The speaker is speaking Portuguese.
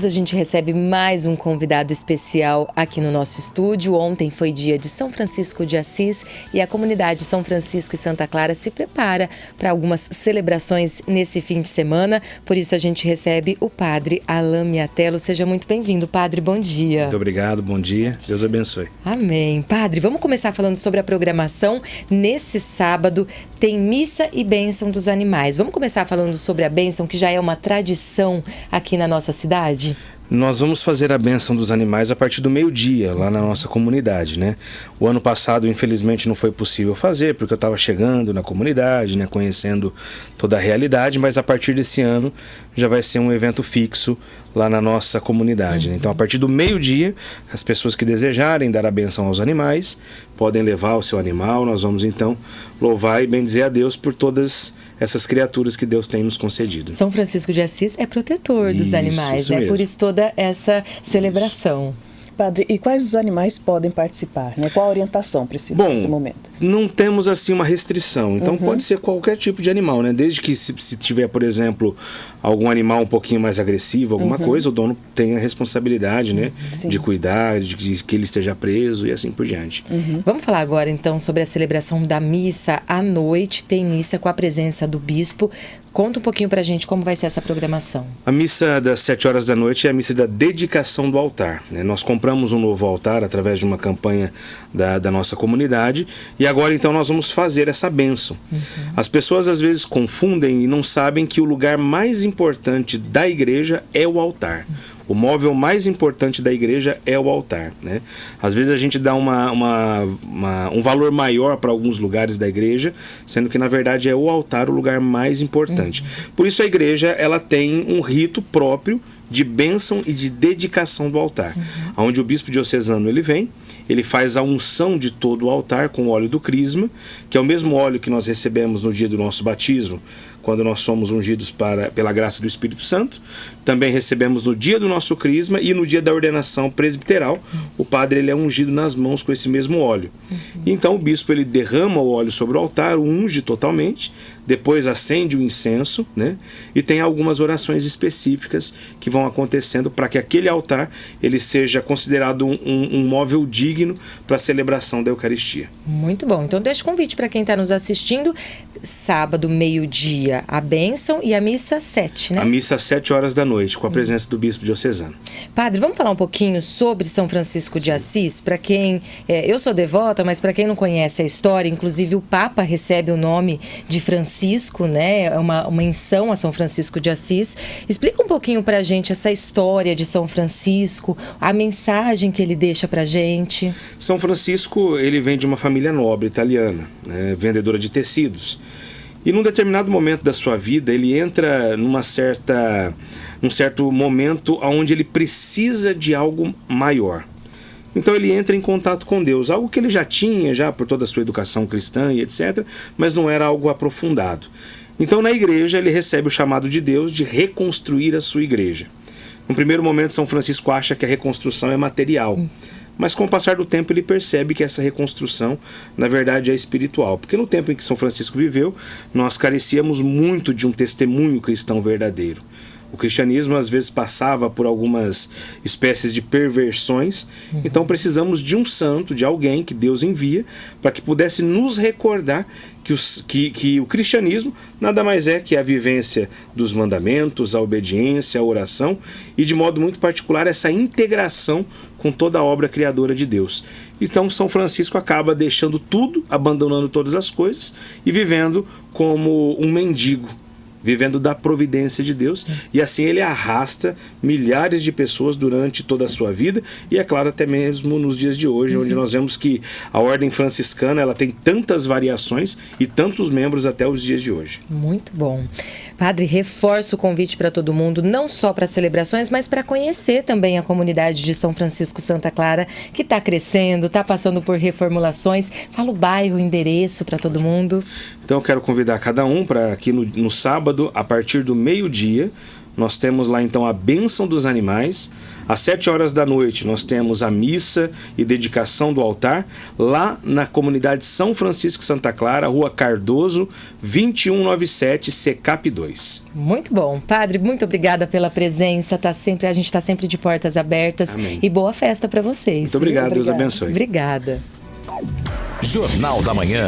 A gente recebe mais um convidado especial aqui no nosso estúdio. Ontem foi dia de São Francisco de Assis e a comunidade São Francisco e Santa Clara se prepara para algumas celebrações nesse fim de semana. Por isso a gente recebe o padre Alain Miatello. Seja muito bem-vindo, padre. Bom dia. Muito obrigado, bom dia. Deus abençoe. Amém. Padre, vamos começar falando sobre a programação. Nesse sábado tem missa e bênção dos animais. Vamos começar falando sobre a bênção, que já é uma tradição aqui na nossa cidade? Nós vamos fazer a bênção dos animais a partir do meio-dia, lá na nossa comunidade, né? O ano passado, infelizmente, não foi possível fazer, porque eu estava chegando na comunidade, né? Conhecendo toda a realidade, mas a partir desse ano já vai ser um evento fixo lá na nossa comunidade, né? Então, a partir do meio-dia, as pessoas que desejarem dar a bênção aos animais, podem levar o seu animal. Nós vamos, então, louvar e bendizer a Deus por todas essas criaturas que Deus tem nos concedido. São Francisco de Assis é protetor dos animais, né? Por isso toda essa celebração. Padre, e quais os animais podem participar, né? Qual a orientação para esse momento? Não temos assim uma restrição, então pode ser qualquer tipo de animal, né? Desde que se tiver, por exemplo, algum animal um pouquinho mais agressivo, alguma coisa, o dono tem a responsabilidade, né? De cuidar, de que ele esteja preso e assim por diante. Vamos falar agora então sobre a celebração da missa à noite. Tem missa com a presença do bispo. Conta um pouquinho pra gente como vai ser essa programação. A missa das 7 horas da noite é a missa da dedicação do altar, né? Nós compramos um novo altar através de uma campanha da nossa comunidade e agora então nós vamos fazer essa bênção. As pessoas às vezes confundem e não sabem que o lugar mais importante da igreja é o altar. O móvel mais importante da igreja é o altar, né? Às vezes a gente dá um valor maior para alguns lugares da igreja, sendo que na verdade é o altar o lugar mais importante. Por isso a igreja ela tem um rito próprio de bênção e de dedicação do altar, onde o bispo diocesano ele faz a unção de todo o altar com o óleo do crisma, que é o mesmo óleo que nós recebemos no dia do nosso batismo, quando nós somos ungidos pela graça do Espírito Santo. Também recebemos no dia do nosso crisma e no dia da ordenação presbiteral, o padre ele é ungido nas mãos com esse mesmo óleo. Então o bispo ele derrama o óleo sobre o altar, unge totalmente, depois acende o incenso, né? E tem algumas orações específicas que vão acontecendo para que aquele altar ele seja considerado um móvel digno para a celebração da Eucaristia. Muito bom. Então deixa o convite para quem está nos assistindo. Sábado, meio-dia, a bênção e a missa 7, né? A missa às 7 horas da noite, com a presença do bispo diocesano. Padre, vamos falar um pouquinho sobre São Francisco de Assis? Para quem... eu sou devota, mas para quem não conhece a história, inclusive o Papa recebe o nome de Francisco, né? É uma menção a São Francisco de Assis. Explica um pouquinho para a gente essa história de São Francisco, a mensagem que ele deixa para a gente. São Francisco, ele vem de uma família nobre italiana, né? Vendedora de tecidos. E num determinado momento da sua vida, ele entra num certo momento onde ele precisa de algo maior. Então ele entra em contato com Deus, algo que ele já tinha, já por toda a sua educação cristã e etc., mas não era algo aprofundado. Então na igreja ele recebe o chamado de Deus de reconstruir a sua igreja. No primeiro momento, São Francisco acha que a reconstrução é material. Mas com o passar do tempo ele percebe que essa reconstrução, na verdade, é espiritual. Porque no tempo em que São Francisco viveu, nós carecíamos muito de um testemunho cristão verdadeiro. O cristianismo às vezes passava por algumas espécies de perversões, então precisamos de um santo, de alguém que Deus envia, para que pudesse nos recordar que o cristianismo nada mais é que a vivência dos mandamentos, a obediência, a oração e de modo muito particular essa integração com toda a obra criadora de Deus. Então São Francisco acaba deixando tudo, abandonando todas as coisas e vivendo como um mendigo, vivendo da providência de Deus, e assim ele arrasta milhares de pessoas durante toda a sua vida, e é claro até mesmo nos dias de hoje, onde nós vemos que a ordem franciscana ela tem tantas variações e tantos membros até os dias de hoje. Muito bom. Padre, reforça o convite para todo mundo, não só para celebrações, mas para conhecer também a comunidade de São Francisco Santa Clara, que está crescendo, está passando por reformulações. Fala o bairro, o endereço para todo mundo. Então eu quero convidar cada um para aqui no sábado, a partir do meio-dia, nós temos lá então a bênção dos animais. Às 7 horas da noite nós temos a missa e dedicação do altar, lá na comunidade São Francisco Santa Clara, Rua Cardoso, 2197, Secap 2. Muito bom. Padre, muito obrigada pela presença. A gente está sempre de portas abertas. Amém. E boa festa para vocês. Muito obrigado, Deus abençoe. Obrigada. Jornal da Manhã.